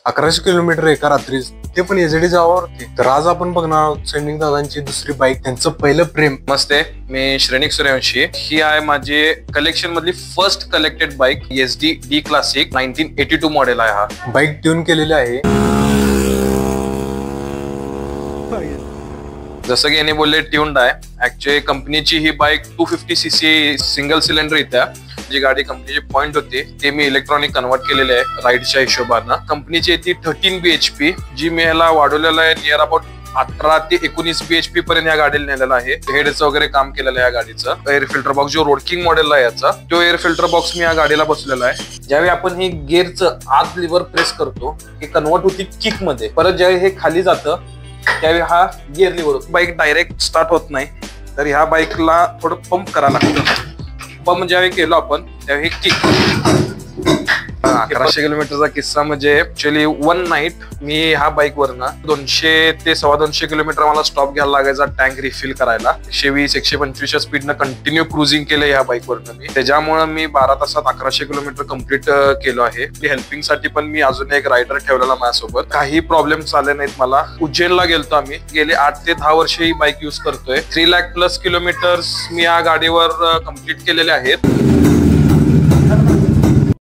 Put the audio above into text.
1100 kilometre एका रात्री, ते पण एजडी जावावरती. तर आज आपण बघणार आहोत सैनिक दादांची दुसरी बाईक, त्यांचं पहिलं प्रेम. नमस्ते, मी श्रेणिक सूर्यवंशी. ही आहे माझी कलेक्शन मधली first collected bike, SD D classic 1982 model आहे. हा बाईक ट्यून केलेली आहे. जसं की याने बोलले ट्यून्ड आहे. ऍक्च्युअली कंपनीची ही बाईक 250cc सिंगल सिलेंडर येत्या. जी गाडी कंपनीची पॉइंट होती ते मी इलेक्ट्रॉनिक कन्वर्ट केलेले आहे राईडच्या हिशोबानं. कंपनीची येते 13 BHP, जी मी ह्याला वाढवलेलं आहे नियर अबाउट 18 ते 19 BHP पर्यंत या गाडीला नेलेला आहे. हेडचं वगैरे काम केलेलं आहे या गाडीचं. एअर फिल्टर बॉक्स जो रोडकिंग मॉडेल आहे याचा, तो एअर फिल्टर बॉक्स मी या गाडीला बसलेला आहे. ज्यावेळी आपण हे गिअरचं आत लिव्हर प्रेस करतो, हे कन्वर्ट होती किक मध्ये. परत ज्यावेळी हे खाली जातं त्यावेळी हा गिअर लिव्हर होतो. बाईक डायरेक्ट स्टार्ट होत नाही, तर ह्या बाईकला थोडं पंप करायला लागतं. पंप ज्यावेळी केलो आपण त्यावेळी किक. 1100 किलोमीटरचा किस्सा म्हणजे ऍक्च्युअली वन नाईट मी ह्या बाईक वरनं 200 ते 250 किलोमीटर मला स्टॉप घ्यायला लागायचा टँक रिफिल करायला. 120-125 स्पीडनं कंटिन्यू क्रुझिंग केलं या बाईक वरनं मी. त्याच्यामुळे मी 12 तासात 1100 किलोमीटर कम्प्लीट केलो आहे. हेल्पिंग साठी पण मी अजून एक रायडर ठेवलेला माझ्यासोबत. काही प्रॉब्लेम्स आले नाहीत मला. उज्जैनला गेलतो आम्ही. गेले 8 ते 10 वर्ष ही बाईक युज करतोय. 3 लाख प्लस किलोमीटर्स मी या गाडीवर कम्प्लीट केलेले आहेत.